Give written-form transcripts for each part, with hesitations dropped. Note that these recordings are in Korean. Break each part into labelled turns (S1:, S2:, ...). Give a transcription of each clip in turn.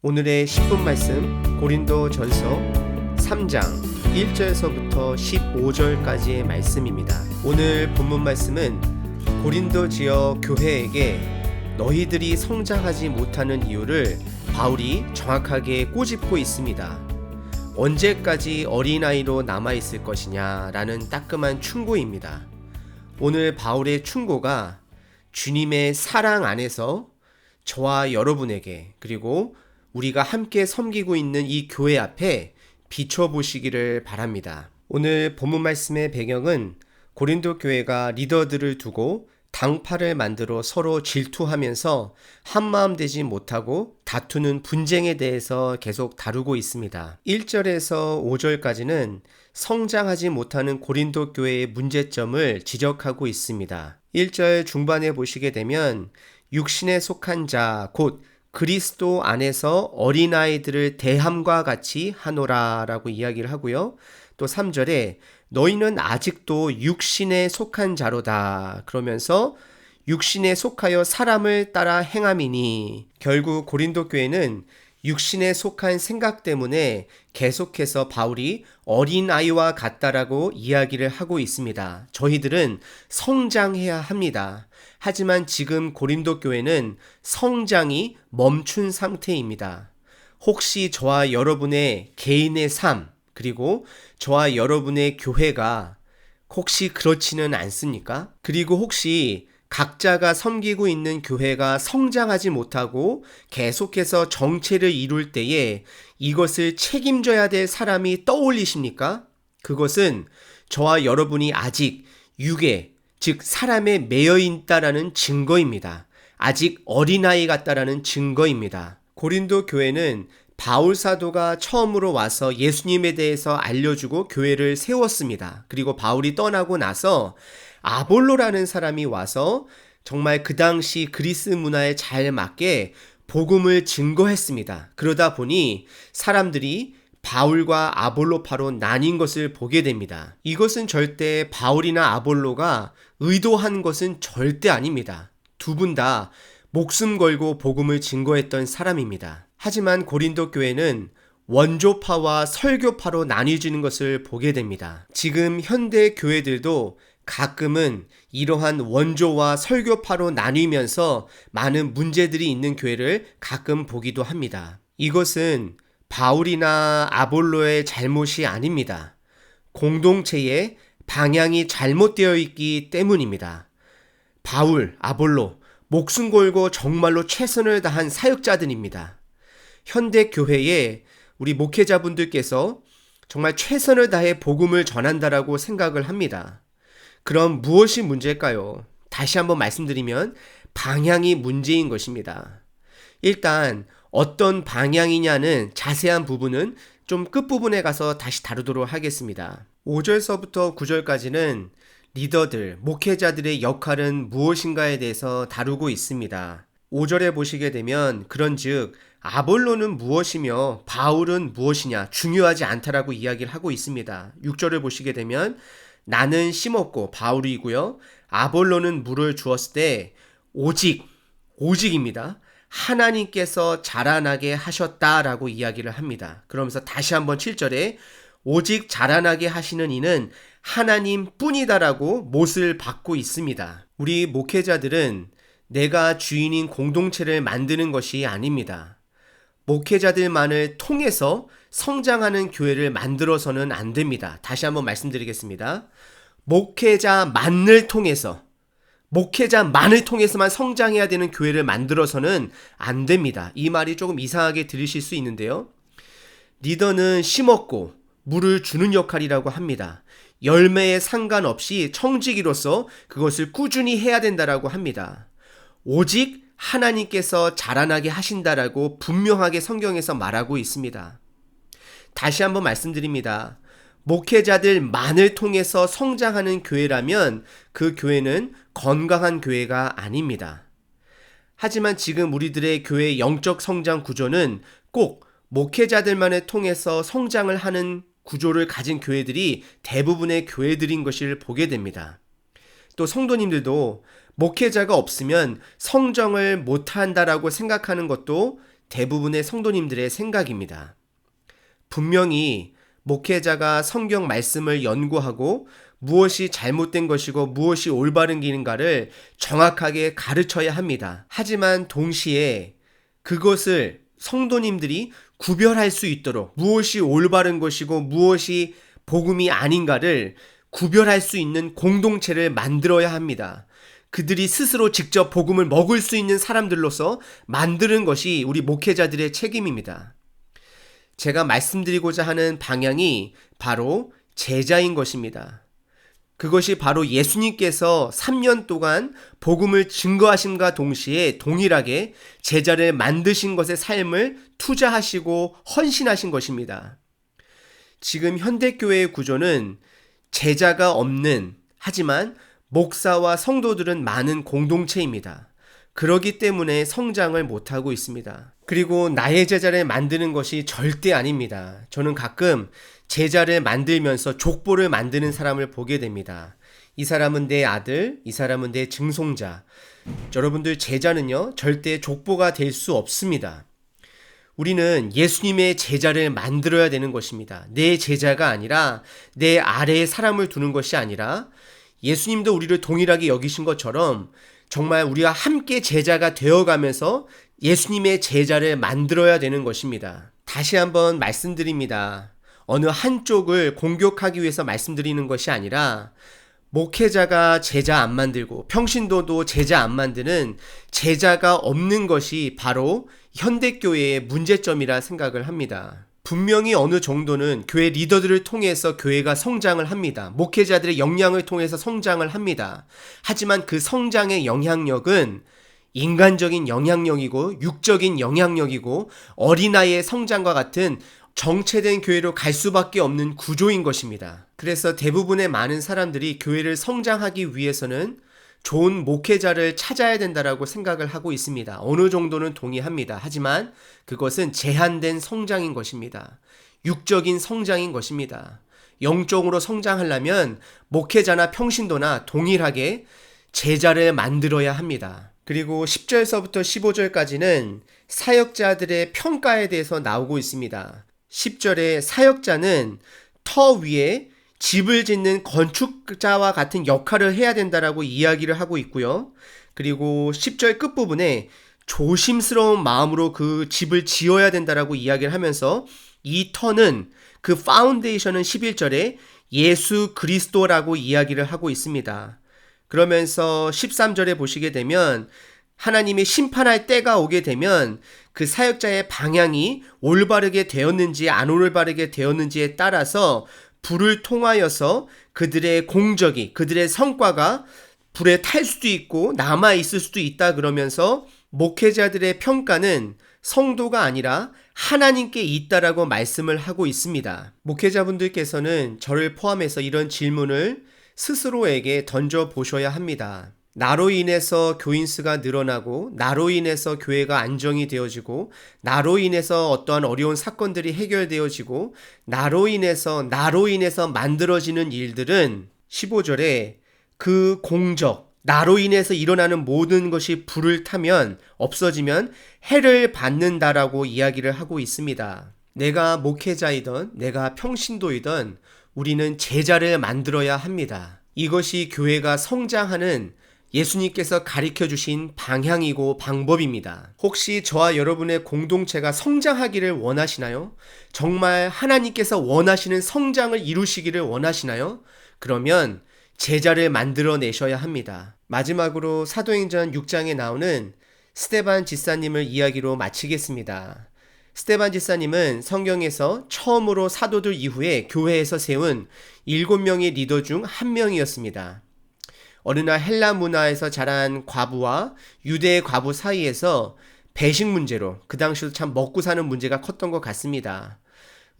S1: 오늘의 10분 말씀 고린도전서 3장 1절에서부터 15절까지의 말씀입니다. 오늘 본문 말씀은 고린도 지역 교회에게 너희들이 성장하지 못하는 이유를 바울이 정확하게 꼬집고 있습니다. 언제까지 어린아이로 남아있을 것이냐 라는 따끔한 충고입니다. 오늘 바울의 충고가 주님의 사랑 안에서 저와 여러분에게, 그리고 우리가 함께 섬기고 있는 이 교회 앞에 비춰보시기를 바랍니다. 오늘 본문 말씀의 배경은 고린도 교회가 리더들을 두고 당파를 만들어 서로 질투하면서 한마음 되지 못하고 다투는 분쟁에 대해서 계속 다루고 있습니다. 1절에서 5절까지는 성장하지 못하는 고린도 교회의 문제점을 지적하고 있습니다. 1절 중반에 보시게 되면 육신에 속한 자, 곧 그리스도 안에서 어린아이들을 대함과 같이 하노라 라고 이야기를 하고요. 또 3절에 너희는 아직도 육신에 속한 자로다 그러면서 육신에 속하여 사람을 따라 행함이니, 결국 고린도 교회는 육신에 속한 생각 때문에 계속해서 바울이 어린아이와 같다라고 이야기를 하고 있습니다. 저희들은 성장해야 합니다. 하지만 지금 고린도 교회는 성장이 멈춘 상태입니다. 혹시 저와 여러분의 개인의 삶, 그리고 저와 여러분의 교회가 혹시 그렇지는 않습니까? 그리고 혹시 각자가 섬기고 있는 교회가 성장하지 못하고 계속해서 정체를 이룰 때에 이것을 책임져야 될 사람이 떠올리십니까? 그것은 저와 여러분이 아직 육에, 즉 사람에 매여 있다라는 증거입니다. 아직 어린아이 같다라는 증거입니다. 고린도 교회는 바울 사도가 처음으로 와서 예수님에 대해서 알려주고 교회를 세웠습니다. 그리고 바울이 떠나고 나서 아볼로라는 사람이 와서 정말 그 당시 그리스 문화에 잘 맞게 복음을 증거했습니다. 그러다 보니 사람들이 바울과 아볼로파로 나뉜 것을 보게 됩니다. 이것은 절대 바울이나 아볼로가 의도한 것은 절대 아닙니다. 두 분 다 목숨 걸고 복음을 증거했던 사람입니다. 하지만 고린도 교회는 원조파와 설교파로 나뉘어지는 것을 보게 됩니다. 지금 현대 교회들도 가끔은 이러한 원조와 설교파로 나뉘면서 많은 문제들이 있는 교회를 가끔 보기도 합니다. 이것은 바울이나 아볼로의 잘못이 아닙니다. 공동체의 방향이 잘못되어 있기 때문입니다. 바울, 아볼로, 목숨 걸고 정말로 최선을 다한 사역자들입니다. 현대 교회에 우리 목회자분들께서 정말 최선을 다해 복음을 전한다라고 생각을 합니다. 그럼 무엇이 문제일까요? 다시 한번 말씀드리면 방향이 문제인 것입니다. 일단 어떤 방향이냐는 자세한 부분은 좀 끝부분에 가서 다시 다루도록 하겠습니다. 5절서부터 9절까지는 리더들, 목회자들의 역할은 무엇인가에 대해서 다루고 있습니다. 5절에 보시게 되면 그런즉 아볼로는 무엇이며 바울은 무엇이냐 중요하지 않다라고 이야기를 하고 있습니다. 6절을 보시게 되면 나는 심었고 바울이고요, 아볼로는 물을 주었을 때 오직입니다. 하나님께서 자라나게 하셨다라고 이야기를 합니다. 그러면서 다시 한번 7절에 오직 자라나게 하시는 이는 하나님 뿐이다라고 못을 박고 있습니다. 우리 목회자들은 내가 주인인 공동체를 만드는 것이 아닙니다. 목회자들만을 통해서 성장하는 교회를 만들어서는 안 됩니다. 다시 한번 말씀드리겠습니다. 목회자만을 통해서만 성장해야 되는 교회를 만들어서는 안 됩니다. 이 말이 조금 이상하게 들리실 수 있는데요. 리더는 심었고 물을 주는 역할이라고 합니다. 열매에 상관없이 청지기로서 그것을 꾸준히 해야 된다라고 합니다. 오직 하나님께서 자라나게 하신다라고 분명하게 성경에서 말하고 있습니다. 다시 한번 말씀드립니다. 목회자들만을 통해서 성장하는 교회라면 그 교회는 건강한 교회가 아닙니다. 하지만 지금 우리들의 교회의 영적 성장 구조는 꼭 목회자들만을 통해서 성장을 하는 구조를 가진 교회들이 대부분의 교회들인 것을 보게 됩니다. 또 성도님들도 목회자가 없으면 성장을 못한다라고 생각하는 것도 대부분의 성도님들의 생각입니다. 분명히 목회자가 성경 말씀을 연구하고 무엇이 잘못된 것이고 무엇이 올바른 길인가를 정확하게 가르쳐야 합니다. 하지만 동시에 그것을 성도님들이 구별할 수 있도록 무엇이 올바른 것이고 무엇이 복음이 아닌가를 구별할 수 있는 공동체를 만들어야 합니다. 그들이 스스로 직접 복음을 먹을 수 있는 사람들로서 만드는 것이 우리 목회자들의 책임입니다. 제가 말씀드리고자 하는 방향이 바로 제자인 것입니다. 그것이 바로 예수님께서 3년 동안 복음을 증거하심과 동시에 동일하게 제자를 만드신 것의 삶을 투자하시고 헌신하신 것입니다. 지금 현대교회의 구조는 제자가 없는, 하지만 목사와 성도들은 많은 공동체입니다. 그렇기 때문에 성장을 못하고 있습니다. 그리고 나의 제자를 만드는 것이 절대 아닙니다. 저는 가끔 제자를 만들면서 족보를 만드는 사람을 보게 됩니다. 이 사람은 내 아들, 이 사람은 내 증손자. 여러분들, 제자는요, 절대 족보가 될 수 없습니다. 우리는 예수님의 제자를 만들어야 되는 것입니다. 내 제자가 아니라 내 아래에 사람을 두는 것이 아니라 예수님도 우리를 동일하게 여기신 것처럼 정말 우리가 함께 제자가 되어가면서 예수님의 제자를 만들어야 되는 것입니다. 다시 한번 말씀드립니다. 어느 한쪽을 공격하기 위해서 말씀드리는 것이 아니라 목회자가 제자 안 만들고 평신도도 제자 안 만드는 제자가 없는 것이 바로 현대교회의 문제점이라 생각을 합니다. 분명히 어느 정도는 교회 리더들을 통해서 교회가 성장을 합니다. 목회자들의 역량을 통해서 성장을 합니다. 하지만 그 성장의 영향력은 인간적인 영향력이고 육적인 영향력이고 어린아이의 성장과 같은 정체된 교회로 갈 수밖에 없는 구조인 것입니다. 그래서 대부분의 많은 사람들이 교회를 성장하기 위해서는 좋은 목회자를 찾아야 된다라고 생각을 하고 있습니다. 어느 정도는 동의합니다. 하지만 그것은 제한된 성장인 것입니다. 육적인 성장인 것입니다. 영적으로 성장하려면 목회자나 평신도나 동일하게 제자를 만들어야 합니다. 그리고 10절서부터 15절까지는 사역자들의 평가에 대해서 나오고 있습니다. 10절에 사역자는 터 위에 집을 짓는 건축자와 같은 역할을 해야 된다라고 이야기를 하고 있고요. 그리고 10절 끝부분에 조심스러운 마음으로 그 집을 지어야 된다라고 이야기를 하면서 이 터는 그 파운데이션은 11절에 예수 그리스도라고 이야기를 하고 있습니다. 그러면서 13절에 보시게 되면 하나님이 심판할 때가 오게 되면 그 사역자의 방향이 올바르게 되었는지 안 올바르게 되었는지에 따라서 불을 통하여서 그들의 공적이, 그들의 성과가 불에 탈 수도 있고 남아 있을 수도 있다 그러면서 목회자들의 평가는 성도가 아니라 하나님께 있다라고 말씀을 하고 있습니다. 목회자분들께서는 저를 포함해서 이런 질문을 스스로에게 던져 보셔야 합니다. 나로 인해서 교인 수가 늘어나고 나로 인해서 교회가 안정이 되어지고 나로 인해서 어떠한 어려운 사건들이 해결되어지고 나로 인해서 만들어지는 일들은 15절에 그 공적, 나로 인해서 일어나는 모든 것이 불을 타면 없어지면 해를 받는다라고 이야기를 하고 있습니다. 내가 목회자이던 내가 평신도이던 우리는 제자를 만들어야 합니다. 이것이 교회가 성장하는 예수님께서 가르쳐 주신 방향이고 방법입니다. 혹시 저와 여러분의 공동체가 성장하기를 원하시나요? 정말 하나님께서 원하시는 성장을 이루시기를 원하시나요? 그러면 제자를 만들어내셔야 합니다. 마지막으로 사도행전 6장에 나오는 스데반 집사님을 이야기로 마치겠습니다. 스데반 집사님은 성경에서 처음으로 사도들 이후에 교회에서 세운 7명의 리더 중 한 명이었습니다. 어느 날 헬라 문화에서 자란 과부와 유대의 과부 사이에서 배식 문제로 그 당시도 참 먹고 사는 문제가 컸던 것 같습니다.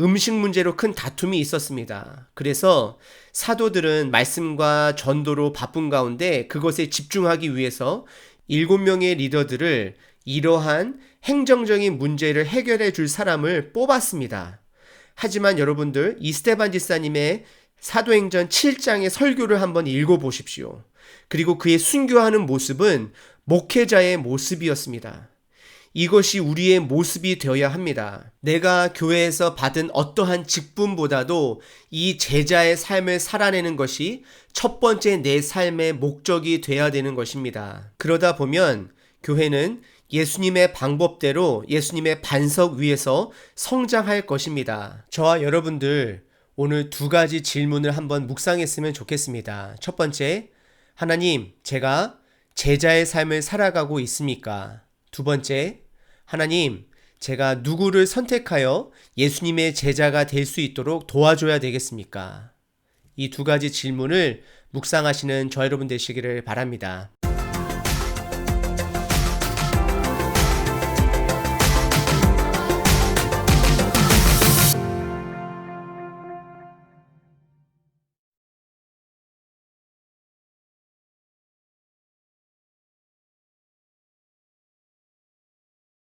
S1: 음식 문제로 큰 다툼이 있었습니다. 그래서 사도들은 말씀과 전도로 바쁜 가운데 그것에 집중하기 위해서 7명의 리더들을 이러한 행정적인 문제를 해결해 줄 사람을 뽑았습니다. 하지만 여러분들, 이 스데반 집사님의 사도행전 7장의 설교를 한번 읽어보십시오. 그리고 그의 순교하는 모습은 목회자의 모습이었습니다. 이것이 우리의 모습이 되어야 합니다. 내가 교회에서 받은 어떠한 직분보다도 이 제자의 삶을 살아내는 것이 첫 번째 내 삶의 목적이 되어야 되는 것입니다. 그러다 보면 교회는 예수님의 방법대로 예수님의 반석 위에서 성장할 것입니다. 저와 여러분들 오늘 두 가지 질문을 한번 묵상했으면 좋겠습니다. 첫 번째, 하나님, 제가 제자의 삶을 살아가고 있습니까? 두 번째, 하나님, 제가 누구를 선택하여 예수님의 제자가 될 수 있도록 도와줘야 되겠습니까? 이 두 가지 질문을 묵상하시는 저 여러분 되시기를 바랍니다.